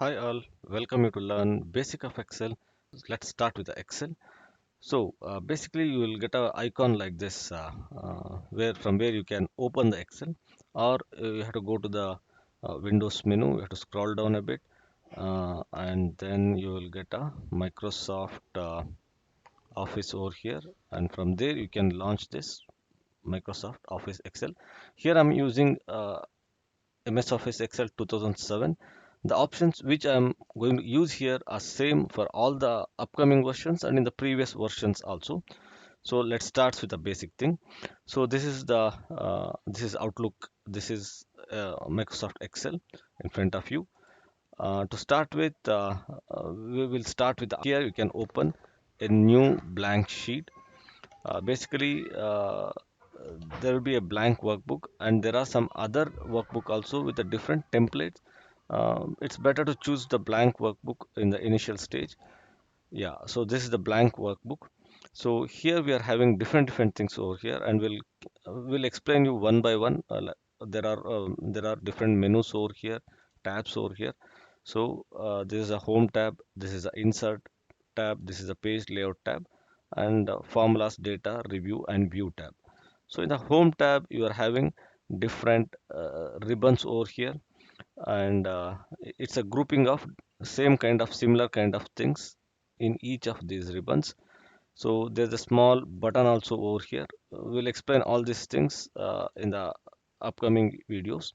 Hi all, welcome you to learn basic of Excel. Let's start with the Excel. Basically you will get a icon like this where you can open the Excel, or you have to go to the Windows menu. You have to scroll down a bit, and then you will get a Microsoft Office over here, and from there you can launch this Microsoft Office Excel. Here I'm using MS Office Excel 2007. The options which I'm going to use here are same for all the upcoming versions and in the previous versions also. So let's start with the basic thing. So this is Outlook. This is Microsoft Excel in front of you. To start with, we will start with here. You can open a new blank sheet. Basically, there will be a blank workbook, and there are some other workbook also with a different templates. It's better to choose the blank workbook in the initial stage. Yeah, so this is the blank workbook. So here we are having different things over here, and we'll explain you one by one. There are different menus over here, tabs over here. So this is a home tab, this is a insert tab, this is a page layout tab, and formulas, data, review, and view tab. So in the home tab, you are having different ribbons over here, and it's a grouping of same kind of similar kind of things in each of these ribbons. So there's a small button also over here. We'll explain all these things in the upcoming videos.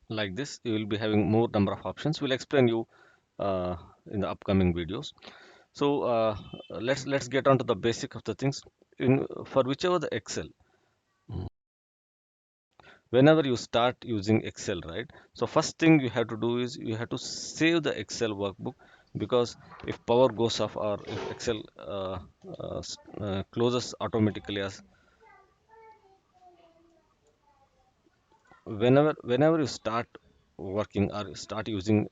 Like this, you will be having more number of options. We'll explain you uh, in the upcoming videos. So let's get on to the basic of the things. In for whichever the Excel, whenever you start using Excel, right? So first thing you have to do is you have to save the Excel workbook, because if power goes off or if Excel closes automatically, as whenever you start working or start using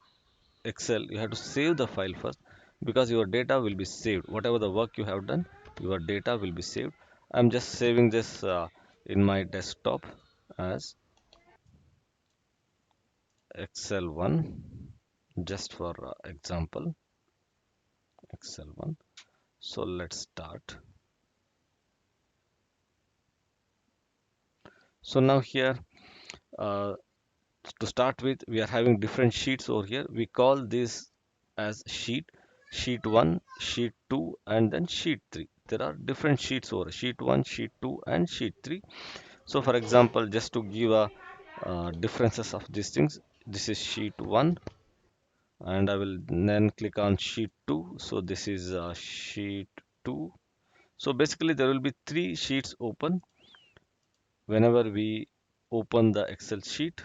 Excel, you have to save the file first, because your data will be saved. Whatever the work you have done, your data will be saved. I'm just saving this in my desktop as Excel 1, just for example, Excel 1. So let's start. So now here, uh, to start with, we are having different sheets over here. We call this as sheet 1, sheet 2, and then sheet 3. There are different sheets over sheet 1, sheet 2, and sheet 3. So for example, just to give a differences of these things, this is sheet 1, and I will then click on sheet 2. So this is sheet 2. So basically there will be three sheets open whenever we open the Excel sheet.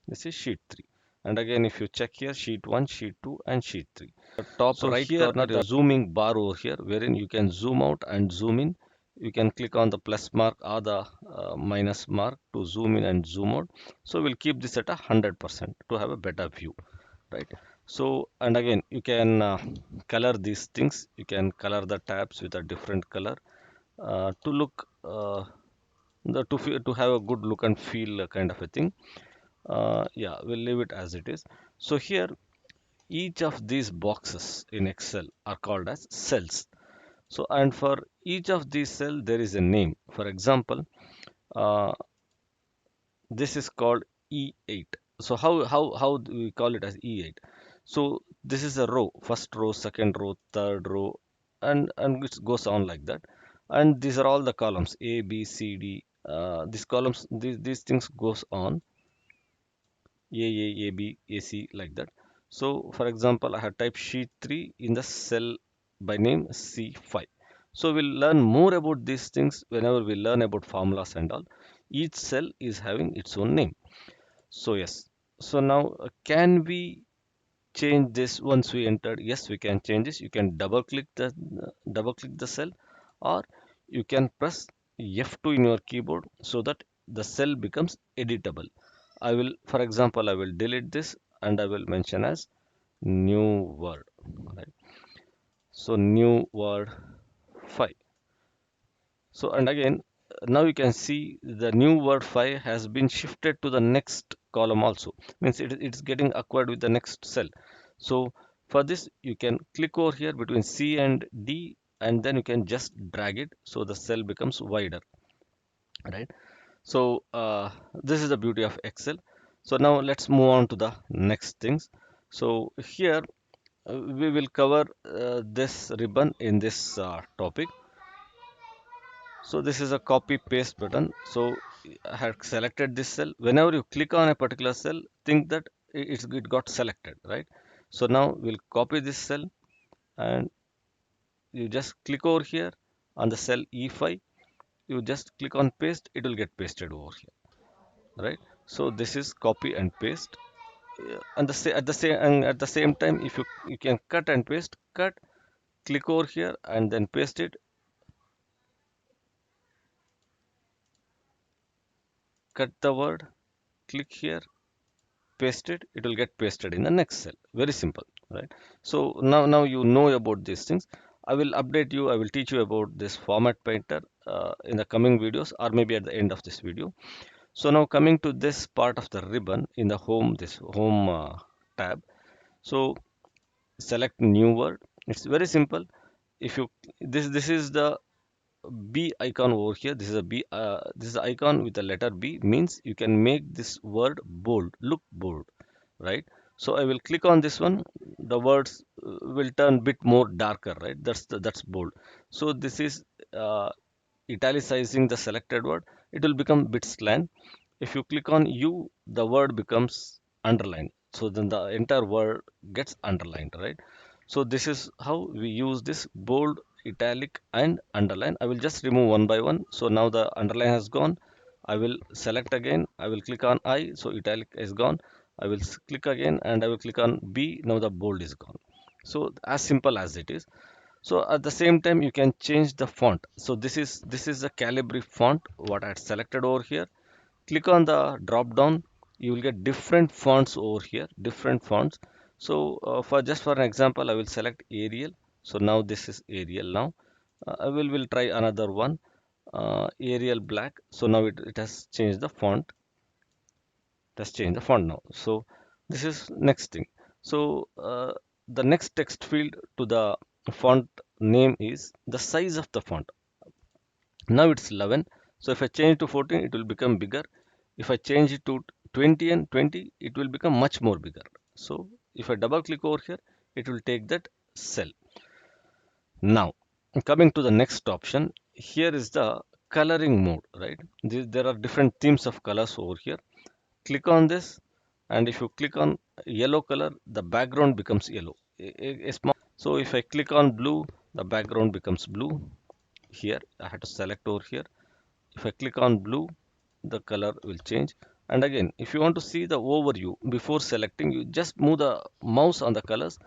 This is sheet 3. And again, if you check here, sheet 1, sheet 2, and sheet 3. The top So right here corner, the zooming bar over here, wherein you can zoom out and zoom in. You can click on the plus mark or the minus mark to zoom in and zoom out. So we'll keep this at 100% to have a better view, right? So, and again, you can color these things. You can color the tabs with a different color to look to have a good look and feel kind of a thing. Yeah, we'll leave it as it is. So here, each of these boxes in Excel are called as cells. So, and for each of these cell, there is a name. For example, uh, this is called E8. So how do we call it as E8? So this is a row, first row, second row, third row, and it goes on like that. And these are all the columns A, B, C, D. These columns, these things goes on A, B, AC like that. So for example, I have typed sheet 3 in the cell by name C5. So we'll learn more about these things whenever we learn about formulas and all. Each cell is having its own name. So yes. So now can we change this once we entered? Yes, we can change this. You can double click the cell, or you can press F2 in your keyboard so that the cell becomes editable. I will, for example, I will delete this and I will mention as new word. Right. So new word 5. So and again, now you can see the new word 5 has been shifted to the next column also, means it's getting acquired with the next cell. So for this you can click over here between C and D, and then you can just drag it so the cell becomes wider, right? So this is the beauty of Excel. So now let's move on to the next things. So here we will cover this ribbon in this topic. So this is a copy paste button. So I had selected this cell. Whenever you click on a particular cell, think that it got selected, right? So now we'll copy this cell and you just click over here on the cell E5. You just click on paste, it will get pasted over here, right? So this is copy and paste. And at the same time, if you can cut and paste, cut, click over here and then paste it, cut the word, click here, paste it, it will get pasted in the next cell. Very simple, right? So now you know about these things. I will update you, I will teach you about this format painter in the coming videos, or maybe at the end of this video. So now coming to this part of the ribbon in the home, this home tab. So select new word. It's very simple. If you this is the B icon over here. This is a B. This is the icon with the letter B, means you can make this word bold, look bold, right? So I will click on this one. The words will turn bit more darker, right? That's bold. So this is italicizing the selected word. It will become bit slant. If you click on U, the word becomes underlined. So then the entire word gets underlined, right? So this is how we use this bold, italic and underline. I will just remove one by one. So now the underline has gone. I will select again. I will click on I. So italic is gone. I will click again and I will click on B. Now the bold is gone. So as simple as it is. So at the same time, you can change the font. So this is the Calibri font what I had selected over here. Click on the drop down. You will get different fonts over here, different fonts. So for just for an example, I will select Arial. So now this is Arial now. I will try another one, Arial black. So now it has changed the font. It has changed the font now. So this is next thing. So the next text field to the font name is the size of the font. Now it's 11. So if I change to 14, it will become bigger. If I change it to 20 and 20, it will become much more bigger. So if I double click over here, it will take that cell. Now, coming to the next option, here is the coloring mode, right? There are different themes of colors over here. Click on this, and if you click on yellow color, the background becomes yellow. A small. So if I click on blue, the background becomes blue. Here, I have to select over here. If I click on blue, the color will change. And again, if you want to see the overview before selecting, you just move the mouse on the colors.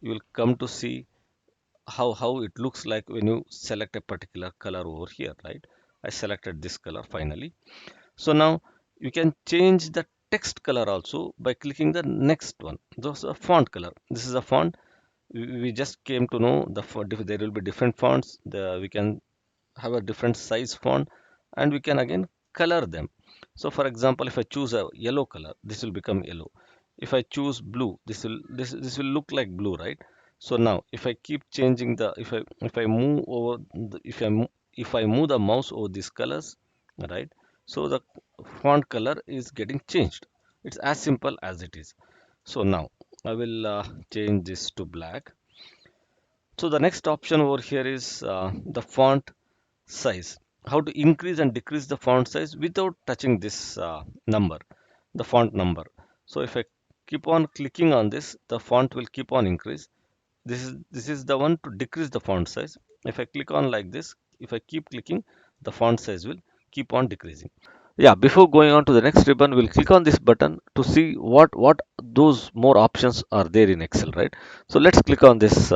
You will come to see how it looks like when you select a particular color over here, right? I selected this color finally. So now you can change the text color also by clicking the next one. Those are font color. This is a font. We just came to know there will be different fonts. We can have a different size font, and we can again color them. So for example, if I choose a yellow color, this will become yellow. If I choose blue, this will look like blue, right? So now if I keep changing the if I move over if I move the mouse over these colors, right? So the font color is getting changed. It's as simple as it is. So now I will change this to black. So the next option over here is the font size. How to increase and decrease the font size without touching this number, the font number. So if I keep on clicking on this, the font will keep on increase. This is the one to decrease the font size. If I click on like this, if I keep clicking, the font size will keep on decreasing. Yeah, before going on to the next ribbon, we'll click on this button to see what those more options are there in Excel, right? So let's click on this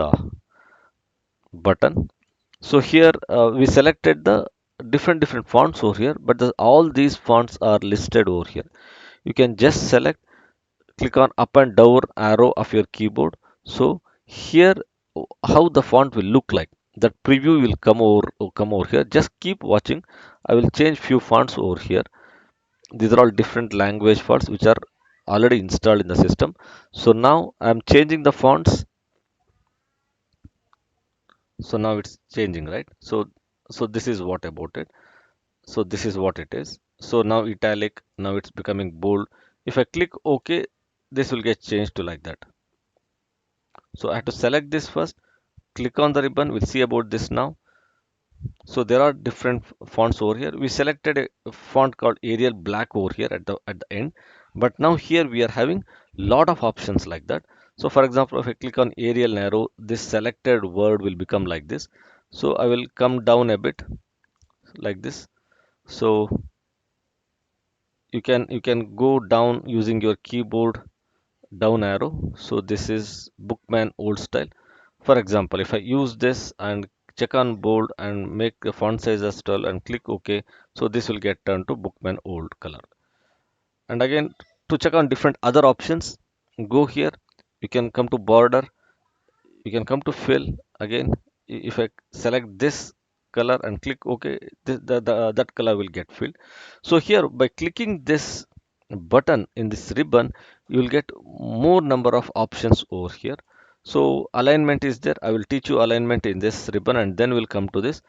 button. So here we selected the different fonts over here, but all these fonts are listed over here. You can just select, click on up and down arrow of your keyboard. So here how the font will look like. that preview will come over here. Just keep watching. I will change few fonts over here. These are all different language fonts which are already installed in the system. So now I'm changing the fonts. So now it's changing, right? So this is what about it. So this is what it is. So now italic, now it's becoming bold. If I click OK, this will get changed to like that. So I have to select this first, click on the ribbon. We'll see about this now. So there are different fonts over here. We selected a font called Arial Black over here at the end, but now here we are having lot of options like that. So for example, if I click on Arial Narrow, this selected word will become like this. So I will come down a bit like this. So you can go down using your keyboard down arrow. So this is Bookman old style. For example, if I use this and check on bold and make the font size as 12 and click OK, so this will get turned to Bookman old color. And again, to check on different other options, go here. You can come to border, you can come to fill. Again, if I select this color and click OK, that color will get filled. So here by clicking this button in this ribbon, you will get more number of options over here. So alignment is there. I will teach you alignment in this ribbon and then we'll come to this.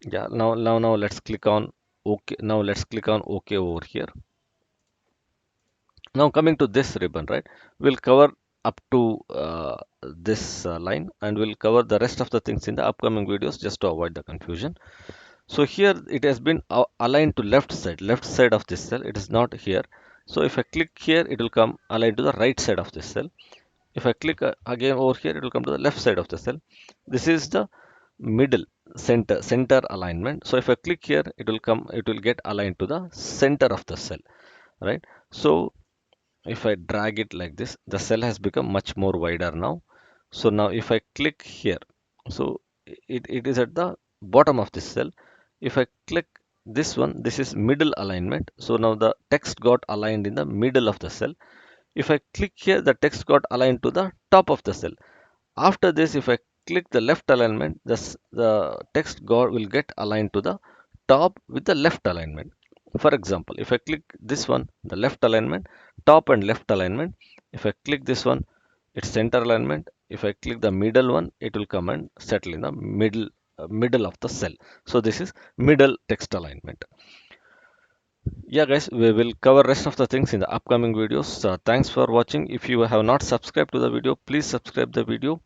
Yeah, now let's click on OK. Now let's click on OK over here. Now coming to this ribbon, right, we'll cover up to this line, and we'll cover the rest of the things in the upcoming videos just to avoid the confusion. So here it has been aligned to left side of this cell. It is not here. So if I click here, it will come aligned to the right side of this cell. If I click again over here, it will come to the left side of the cell. This is the middle center alignment. So if I click here, it will get aligned to the center of the cell, right? So if I drag it like this, the cell has become much more wider now. So now if I click here, so it is at the bottom of this cell. If I click this one, this is middle alignment. So now the text got aligned in the middle of the cell. If I click here, the text got aligned to the top of the cell. After this, if I click the left alignment, the text will get aligned to the top with the left alignment. For example, if I click this one, the left alignment, top and left alignment. If I click this one, it's center alignment. If I click the middle one, it will come and settle in the middle of the cell. So this is middle text alignment. Yeah guys, we will cover rest of the things in the upcoming videos. Thanks for watching. If you have not subscribed to the video, please subscribe the video